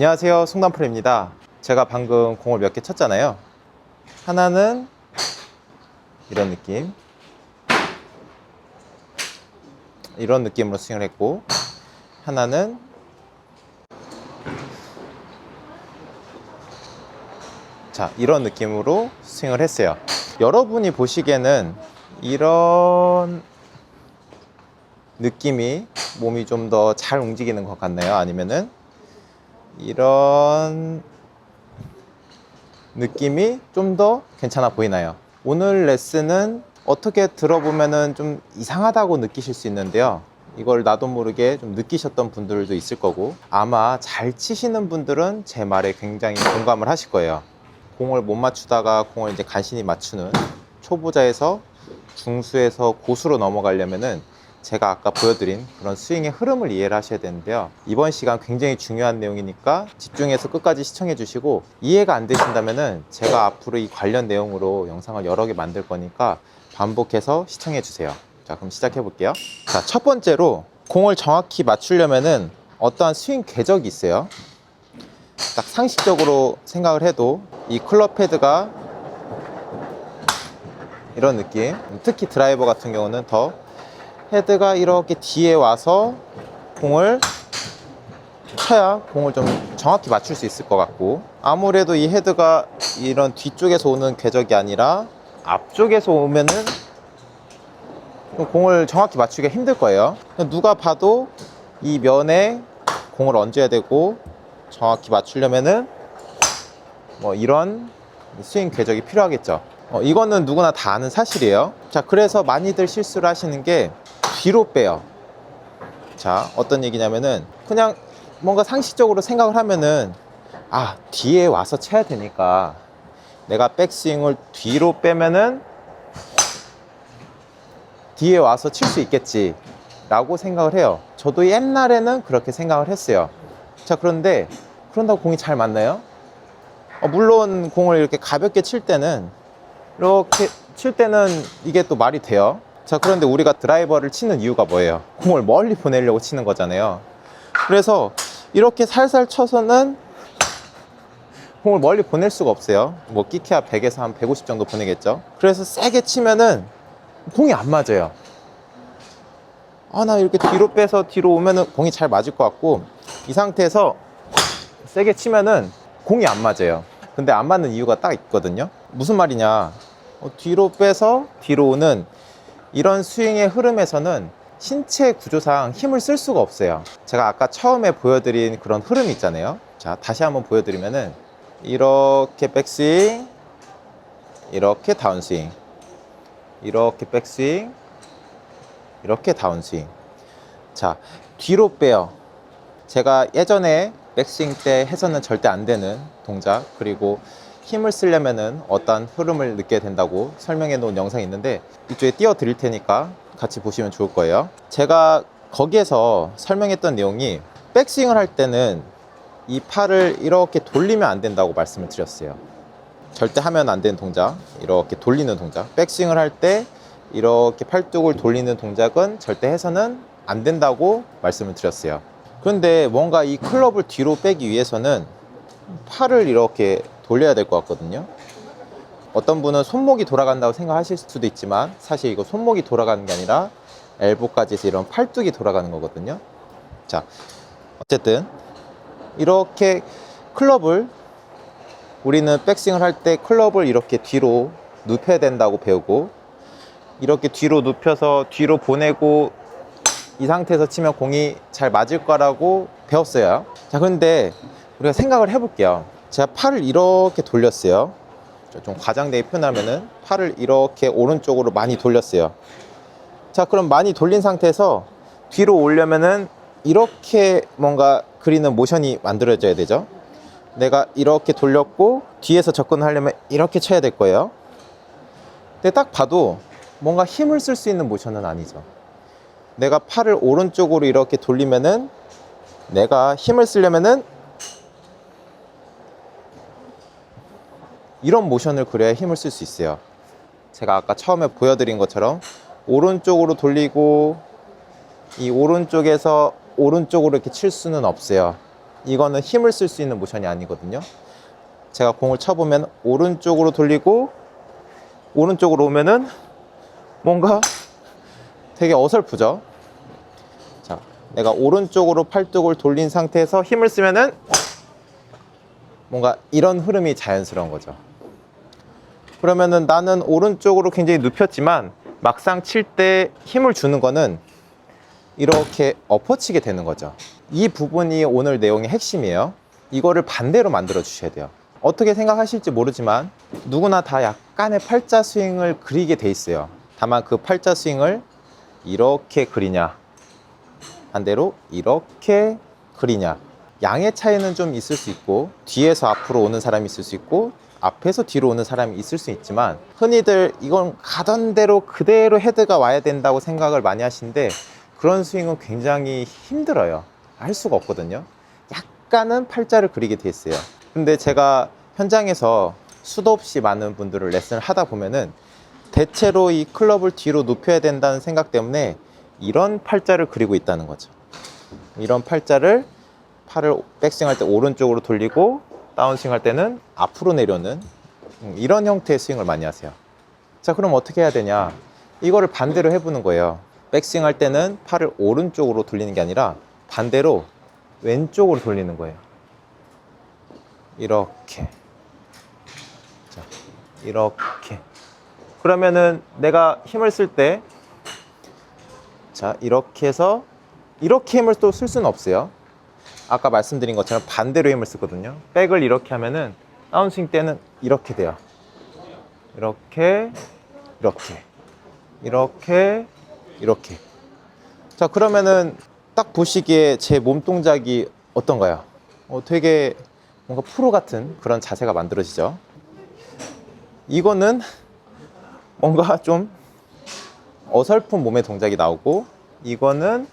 안녕하세요, 송남풀입니다. 제가 방금 공을 몇 개 쳤잖아요. 하나는 이런 느낌, 이런 느낌으로 스윙을 했고, 하나는 이런 느낌으로 스윙을 했어요. 여러분이 보시기에는 이런 느낌이 몸이 좀 더 잘 움직이는 것 같나요? 아니면은 이런 느낌이 좀 더 괜찮아 보이나요? 오늘 레슨은 어떻게 들어보면은 좀 이상하다고 느끼실 수 있는데요. 이걸 나도 모르게 좀 느끼셨던 분들도 있을 거고, 아마 잘 치시는 분들은 제 말에 굉장히 공감을 하실 거예요. 공을 못 맞추다가 공을 이제 간신히 맞추는 초보자에서 중수에서 고수로 넘어가려면은 제가 아까 보여드린 그런 스윙의 흐름을 이해를 하셔야 되는데요. 이번 시간 굉장히 중요한 내용이니까 집중해서 끝까지 시청해 주시고, 이해가 안 되신다면은 제가 앞으로 이 관련 내용으로 영상을 여러 개 만들 거니까 반복해서 시청해 주세요. 자, 그럼 시작해 볼게요. 자, 첫 번째로 공을 정확히 맞추려면은 어떠한 스윙 궤적이 있어요. 딱 상식적으로 생각을 해도 이 클럽 헤드가 이런 느낌, 특히 드라이버 같은 경우는 더 헤드가 이렇게 뒤에 와서 공을 쳐야 공을 좀 정확히 맞출 수 있을 것 같고, 아무래도 이 헤드가 이런 뒤쪽에서 오는 궤적이 아니라 앞쪽에서 오면은 공을 정확히 맞추기가 힘들 거예요. 누가 봐도 이 면에 공을 얹어야 되고, 정확히 맞추려면은 뭐 이런 스윙 궤적이 필요하겠죠. 이거는 누구나 다 아는 사실이에요. 자, 그래서 많이들 실수를 하시는 게 뒤로 빼요. 자, 어떤 얘기냐면은 그냥 뭔가 상식적으로 생각을 하면은 뒤에 와서 쳐야 되니까 내가 백스윙을 뒤로 빼면은 뒤에 와서 칠 수 있겠지 라고 생각을 해요. 저도 옛날에는 그렇게 생각을 했어요. 자, 그런데 그런다고 공이 잘 맞나요? 물론 공을 이렇게 가볍게 칠 때는, 이렇게 칠 때는 이게 또 말이 돼요. 자, 그런데 우리가 드라이버를 치는 이유가 뭐예요? 공을 멀리 보내려고 치는 거잖아요. 그래서 이렇게 살살 쳐서는 공을 멀리 보낼 수가 없어요. 뭐 끼케야 100에서 한 150 정도 보내겠죠. 그래서 세게 치면은 공이 안 맞아요. 나 이렇게 뒤로 빼서 뒤로 오면은 공이 잘 맞을 것 같고, 이 상태에서 세게 치면은 공이 안 맞아요. 근데 안 맞는 이유가 딱 있거든요. 무슨 말이냐, 뒤로 빼서 뒤로 오는 이런 스윙의 흐름에서는 신체 구조상 힘을 쓸 수가 없어요. 제가 아까 처음에 보여드린 그런 흐름 있잖아요. 자, 다시 한번 보여드리면은 이렇게 백스윙, 이렇게 다운스윙, 이렇게 백스윙, 이렇게 다운스윙. 자, 뒤로 빼요. 제가 예전에 백스윙 때 해서는 절대 안 되는 동작, 그리고 힘을 쓰려면은 어떤 흐름을 느껴야 된다고 설명해 놓은 영상이 있는데 이쪽에 띄워 드릴 테니까 같이 보시면 좋을 거예요. 제가 거기에서 설명했던 내용이, 백스윙을 할 때는 이 팔을 이렇게 돌리면 안 된다고 말씀을 드렸어요. 절대 하면 안 되는 동작, 이렇게 돌리는 동작, 백스윙을 할 때 이렇게 팔뚝을 돌리는 동작은 절대 해서는 안 된다고 말씀을 드렸어요. 그런데 뭔가 이 클럽을 뒤로 빼기 위해서는 팔을 이렇게 돌려야 될 것 같거든요. 어떤 분은 손목이 돌아간다고 생각하실 수도 있지만, 사실 이거 손목이 돌아가는 게 아니라 엘보까지 해서 이런 팔뚝이 돌아가는 거거든요. 자, 어쨌든 이렇게 클럽을, 우리는 백스윙을 할 때 클럽을 이렇게 뒤로 눕혀야 된다고 배우고, 이렇게 뒤로 눕혀서 뒤로 보내고 이 상태에서 치면 공이 잘 맞을 거라고 배웠어요. 자, 그런데 우리가 생각을 해볼게요. 제가 팔을 이렇게 돌렸어요. 좀 과장되게 표현하면은 팔을 이렇게 오른쪽으로 많이 돌렸어요. 자, 그럼 많이 돌린 상태에서 뒤로 오려면은 이렇게 뭔가 그리는 모션이 만들어져야 되죠. 내가 이렇게 돌렸고 뒤에서 접근을 하려면 이렇게 쳐야 될 거예요. 근데 딱 봐도 뭔가 힘을 쓸 수 있는 모션은 아니죠. 내가 팔을 오른쪽으로 이렇게 돌리면은, 내가 힘을 쓰려면은 이런 모션을 그려야 힘을 쓸 수 있어요. 제가 아까 처음에 보여드린 것처럼 오른쪽으로 돌리고 이 오른쪽에서 오른쪽으로 이렇게 칠 수는 없어요. 이거는 힘을 쓸 수 있는 모션이 아니거든요. 제가 공을 쳐보면 오른쪽으로 돌리고 오른쪽으로 오면은 뭔가 되게 어설프죠. 자, 내가 오른쪽으로 팔뚝을 돌린 상태에서 힘을 쓰면은 뭔가 이런 흐름이 자연스러운 거죠. 그러면은 나는 오른쪽으로 굉장히 눕혔지만 막상 칠 때 힘을 주는 거는 이렇게 엎어치게 되는 거죠. 이 부분이 오늘 내용의 핵심이에요. 이거를 반대로 만들어 주셔야 돼요. 어떻게 생각하실지 모르지만 누구나 다 약간의 팔자 스윙을 그리게 돼 있어요. 다만 그 팔자 스윙을 이렇게 그리냐 반대로 이렇게 그리냐, 양의 차이는 좀 있을 수 있고 뒤에서 앞으로 오는 사람이 있을 수 있고 앞에서 뒤로 오는 사람이 있을 수 있지만 흔히들 이건 가던 대로 그대로 헤드가 와야 된다고 생각을 많이 하시는데 그런 스윙은 굉장히 힘들어요. 할 수가 없거든요. 약간은 팔자를 그리게 돼 있어요. 근데 제가 현장에서 수도 없이 많은 분들을 레슨을 하다 보면은 대체로 이 클럽을 뒤로 눕혀야 된다는 생각 때문에 이런 팔자를 그리고 있다는 거죠. 이런 팔자를 팔을 백스윙 할 때 오른쪽으로 돌리고 다운스윙 할 때는 앞으로 내려오는 이런 형태의 스윙을 많이 하세요. 자, 그럼 어떻게 해야 되냐? 이거를 반대로 해보는 거예요. 백스윙 할 때는 팔을 오른쪽으로 돌리는 게 아니라 반대로 왼쪽으로 돌리는 거예요. 이렇게. 자, 이렇게. 그러면은 내가 힘을 쓸 때, 자, 이렇게 해서 이렇게 힘을 또 쓸 수는 없어요. 아까 말씀드린 것처럼 반대로 힘을 쓰거든요. 백을 이렇게 하면은 다운스윙 때는 이렇게 돼요. 이렇게, 이렇게, 이렇게, 이렇게. 자, 그러면은 딱 보시기에 제 몸 동작이 어떤가요? 되게 뭔가 프로 같은 그런 자세가 만들어지죠. 이거는 뭔가 좀 어설픈 몸의 동작이 나오고, 이거는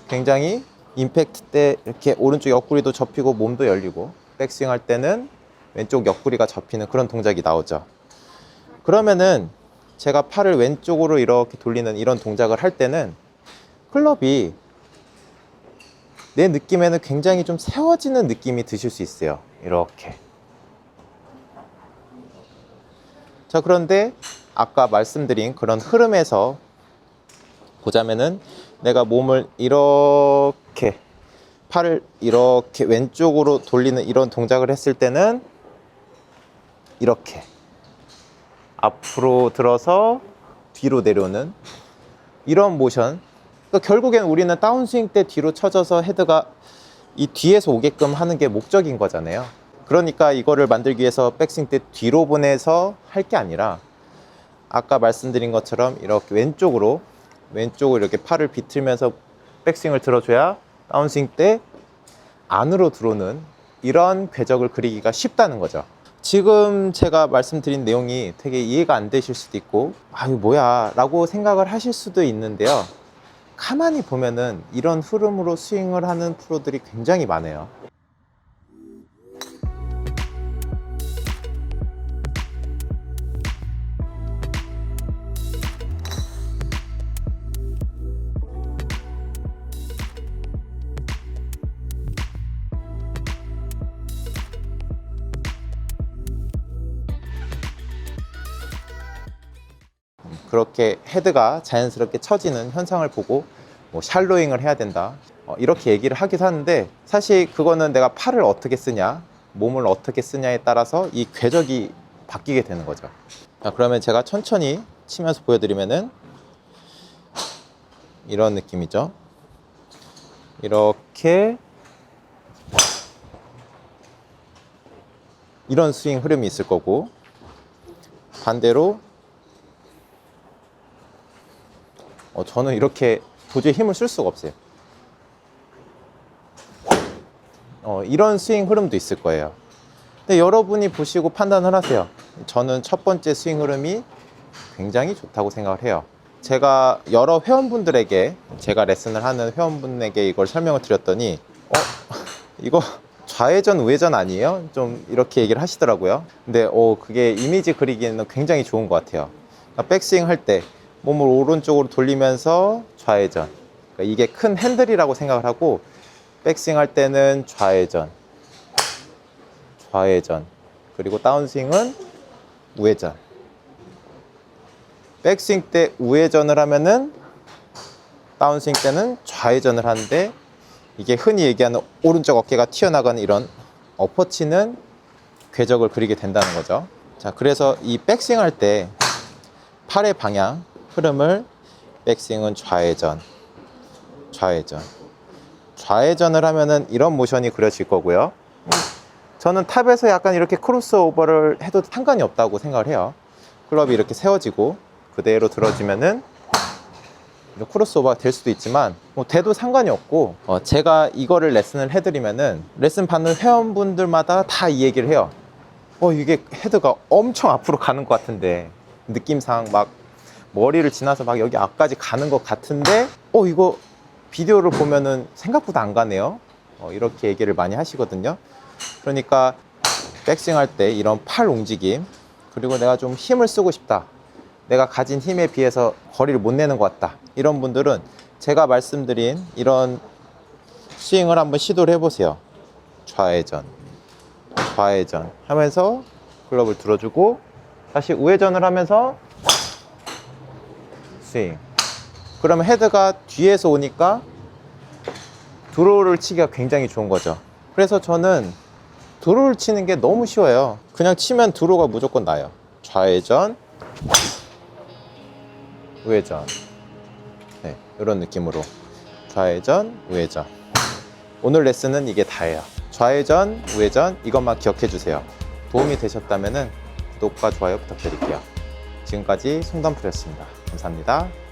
굉장히 임팩트 때 이렇게 오른쪽 옆구리도 접히고 몸도 열리고, 백스윙 할 때는 왼쪽 옆구리가 접히는 그런 동작이 나오죠. 그러면은 제가 팔을 왼쪽으로 이렇게 돌리는 이런 동작을 할 때는 클럽이 내 느낌에는 굉장히 좀 세워지는 느낌이 드실 수 있어요. 이렇게. 자, 그런데 아까 말씀드린 그런 흐름에서 보자면은 내가 몸을 이렇게 팔을 이렇게 왼쪽으로 돌리는 이런 동작을 했을 때는 이렇게 앞으로 들어서 뒤로 내려오는 이런 모션. 그러니까 결국엔 우리는 다운스윙 때 뒤로 쳐져서 헤드가 이 뒤에서 오게끔 하는 게 목적인 거잖아요. 그러니까 이거를 만들기 위해서 백스윙 때 뒤로 보내서 할 게 아니라 아까 말씀드린 것처럼 이렇게 왼쪽으로 이렇게 팔을 비틀면서 백스윙을 들어줘야 다운스윙 때 안으로 들어오는 이런 궤적을 그리기가 쉽다는 거죠. 지금 제가 말씀드린 내용이 되게 이해가 안 되실 수도 있고, 아, 이거 뭐야 라고 생각을 하실 수도 있는데요. 가만히 보면은 이런 흐름으로 스윙을 하는 프로들이 굉장히 많아요. 그렇게 헤드가 자연스럽게 처지는 현상을 보고 뭐 샬로잉을 해야 된다, 이렇게 얘기를 하기도 하는데, 사실 그거는 내가 팔을 어떻게 쓰냐, 몸을 어떻게 쓰냐에 따라서 이 궤적이 바뀌게 되는 거죠. 자, 그러면 제가 천천히 치면서 보여드리면은 이런 느낌이죠. 이렇게 이런 스윙 흐름이 있을 거고, 반대로 저는 이렇게 도저히 힘을 쓸 수가 없어요. 이런 스윙 흐름도 있을 거예요. 근데 여러분이 보시고 판단을 하세요. 저는 첫 번째 스윙 흐름이 굉장히 좋다고 생각을 해요. 제가 여러 회원분들에게, 제가 레슨을 하는 회원분에게 이걸 설명을 드렸더니 이거 좌회전 우회전 아니에요? 좀 이렇게 얘기를 하시더라고요. 근데 그게 이미지 그리기에는 굉장히 좋은 것 같아요. 그러니까 백스윙 할 때 몸을 오른쪽으로 돌리면서 좌회전, 그러니까 이게 큰 핸들이라고 생각을 하고 백스윙 할 때는 좌회전, 좌회전, 그리고 다운스윙은 우회전. 백스윙 때 우회전을 하면은 다운스윙 때는 좌회전을 하는데, 이게 흔히 얘기하는 오른쪽 어깨가 튀어나가는 이런 엎어치는 궤적을 그리게 된다는 거죠. 자, 그래서 이 백스윙 할 때 팔의 방향, 흐름을 백스윙은 좌회전, 좌회전, 좌회전을 하면은 이런 모션이 그려질 거고요. 저는 탑에서 약간 이렇게 크로스오버를 해도 상관이 없다고 생각을 해요. 클럽이 이렇게 세워지고 그대로 들어지면은 크로스오버가 될 수도 있지만 뭐 돼도 상관이 없고, 제가 이거를 레슨을 해드리면은 레슨 받는 회원분들마다 다 이 얘기를 해요. 이게 헤드가 엄청 앞으로 가는 것 같은데, 느낌상 막 머리를 지나서 막 여기 앞까지 가는 것 같은데 이거 비디오를 보면은 생각보다 안 가네요. 이렇게 얘기를 많이 하시거든요. 그러니까 백스윙 할 때 이런 팔 움직임, 그리고 내가 좀 힘을 쓰고 싶다, 내가 가진 힘에 비해서 거리를 못 내는 것 같다, 이런 분들은 제가 말씀드린 이런 스윙을 한번 시도를 해보세요. 좌회전, 좌회전 하면서 클럽을 들어주고 다시 우회전을 하면서 스윙. 그러면 헤드가 뒤에서 오니까 드로우를 치기가 굉장히 좋은 거죠. 그래서 저는 드로우를 치는 게 너무 쉬워요. 그냥 치면 드로우가 무조건 나요. 좌회전, 우회전. 네, 이런 느낌으로 좌회전, 우회전. 오늘 레슨은 이게 다예요. 좌회전, 우회전, 이것만 기억해 주세요. 도움이 되셨다면 구독과 좋아요 부탁드릴게요. 지금까지 송단프로였습니다. 감사합니다.